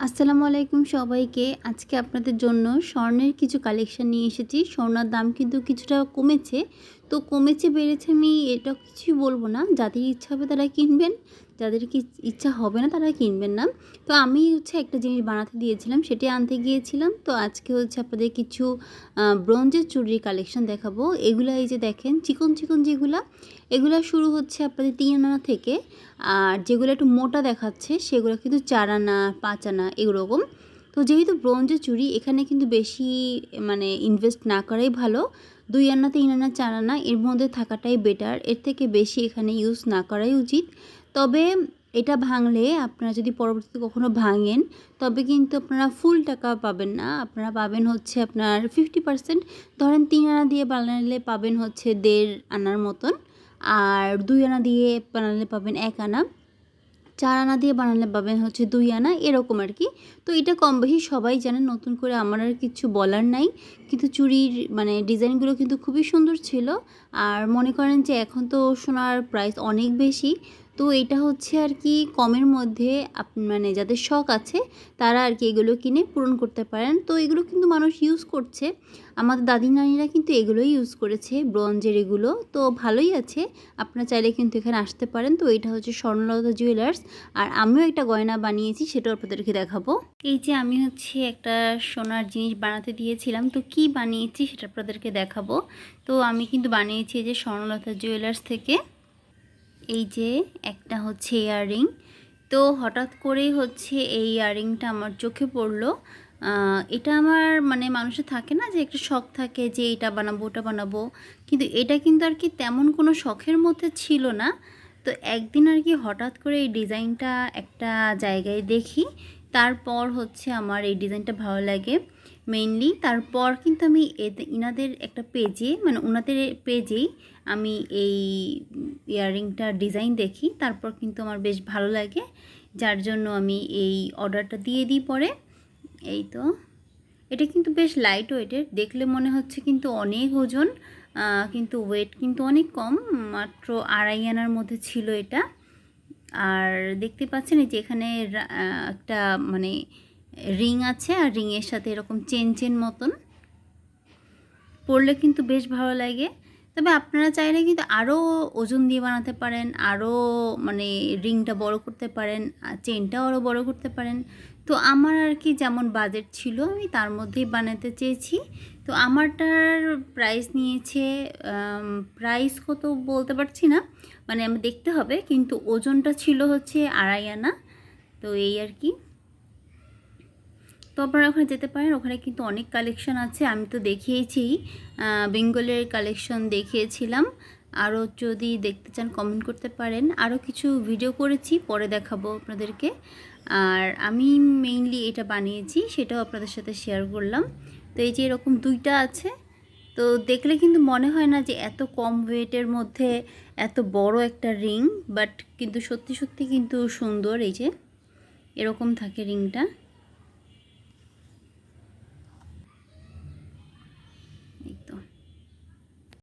আসসালামু আলাইকুম সবাইকে। আজকে আপনাদের জন্য স্বর্ণের কিছু কালেকশন নিয়ে এসেছি। স্বর্ণের দাম কিন্তু কিছুটা কমেছে। তো কমেছে বেড়েছে আমি এটা কিছুই বলব না। যাদের ইচ্ছা হবে তারা কিনবেন, যাদের ইচ্ছা হবে না তারা কিনবেন না। তো আমি একটা জিনিস বানাতে দিয়েছিলাম, সেটি আনতে গিয়েছিলাম। তো আজকে আপনাদের কিছু ব্রোঞ্জের চুড়ির কালেকশন দেখাবো। এগুলা এই যে দেখেন চিকন, চিকন যেগুলা, এগুলা শুরু হচ্ছে আপনাদের 3 আনা থেকে। আর যেগুলো একটু মোটা দেখাচ্ছে সেগুলো কিন্তু 4 আনা 5 আনা এরকম। তো যেহেতু ব্রোঞ্জের চুড়ি এখানে কিন্তু বেশি ইনভেস্ট না করাই ভালো। 2 আনা 3 আনা 4 আনা এর মধ্যে থাকাটাই বেটার। এর থেকে বেশি এখানে ইউজ না করাই উচিত। তবে এটা ভাঙলে আপনারা যদি পরবর্তীতে কখনো ভাঙেন তবে কিন্তু আপনারা ফুল টাকা পাবেন না। আপনারা পাবেন আপনার 50%। ধরেন 3 আনা দিয়ে বানালে পাবেন 1.5 আনার মতন। আর 2 আনা দিয়ে বানালে পাবেন 1 আনা, 4 আনা দিয়ে বানালে পাবেন 2 আনা এরকম আর কি। তো এটা কম বেশি সবাই জানেন, নতুন করে আমার আর কিছু বলার নাই। কিন্তু চুড়ির ডিজাইনগুলো কিন্তু খুবই সুন্দর ছিল। আর মনে করেন যে এখন তো সোনার প্রাইস অনেক বেশি। তো এটা আর কি কমের মধ্যে যাদের শখ আছে তারা আর কি এগুলো কিনে পূরণ করতে পারেন। তো এগুলো কিন্তু মানুষ ইউজ করছে, আমাদের দাদি নানিরা কিন্তু এগুলোই ইউজ করেছে, ব্রোঞ্জের এগুলো। তো ভালোই আছে, আপনারা চাইলে কিন্তু এখানে আসতে পারেন। তো এটা স্বর্ণলতা জুয়েলার্স। আর আমিও একটা গয়না বানিয়েছি, সেটাও আপনাদেরকে দেখাবো। এই যে আমি একটা সোনার জিনিস বানাতে দিয়েছিলাম, তো কি বানিয়েছি সেটা আপনাদেরকে দেখাবো। তো আমি কিন্তু বানিয়েছি এই যে স্বর্ণলতা জুয়েলার্স থেকে এই যে একটা ইয়াররিং। তো হঠাৎ করেই এই ইয়াররিংটা আমার চোখে পড়লো। এটা আমার মানুষের থাকে না যে একটা শখ থাকে যে এটা বানাবো ওটা বানাবো, কিন্তু এটা কিন্তু আর কি তেমন কোনো শখের মধ্যে ছিল না। তো একদিন আর কি হঠাৎ করে এই ডিজাইনটা একটা জায়গায় দেখি, তারপর আমার এই ডিজাইনটা ভালো লাগে মেইনলি। তারপর কিন্তু আমি ইনাদের একটা পেজে ওনাদের পেজেই আমি এই ইয়াররিংটার ডিজাইন দেখি, তারপর কিন্তু আমার বেশ ভালো লাগে, যার জন্য আমি এই অর্ডারটা দিয়ে দিই পরে। এই তো এটা কিন্তু বেশ লাইট ওয়েটের, দেখলে মনে হচ্ছে কিন্তু অনেক ওজন, কিন্তু ওয়েট কিন্তু অনেক কম, মাত্র 2.5 আনার মধ্যে ছিল এটা। আর দেখতে পাচ্ছেন এই যে এখানে একটা রিং আছে, আর রিংয়ের সাথে এরকম চেন চেন মতন পরলে কিন্তু বেশ ভালো লাগে। তবে আপনারা চাইলে কিন্তু আরও ওজন দিয়ে বানাতে পারেন, আরও রিংটা বড় করতে পারেন, চেনটাও আরও বড় করতে পারেন। তো আমার আর কি যেমন বাজেট ছিল আমি তার মধ্যেই বানাতে চেয়েছি। তো আমারটার প্রাইস নিয়েছে, প্রাইস কত বলতে পারছি না, আমি দেখতে হবে, কিন্তু ওজনটা ছিল 2.5 আনা। তো এই আর কি। তো আপনারা ওখানে যেতে পারেন, ওখানে কিন্তু অনেক কালেকশন আছে। আমি তো দেখিয়েছি, বেঙ্গলের কালেকশন দেখিয়েছিলাম। আরও যদি দেখতে চান কমেন্ট করতে পারেন, আরও কিছু ভিডিও করেছি, পরে দেখাবো আপনাদেরকে। আর আমি মেইনলি এটা বানিয়েছি, সেটাও আপনাদের সাথে শেয়ার করলাম। তো এই যে এরকম 2টা আছে, তো দেখলে কিন্তু মনে হয় না যে এত কম ওয়েটের মধ্যে এত বড় একটা রিং, বাট কিন্তু সত্যি সত্যি কিন্তু সুন্দর। এই যে এরকম থাকে রিংটা।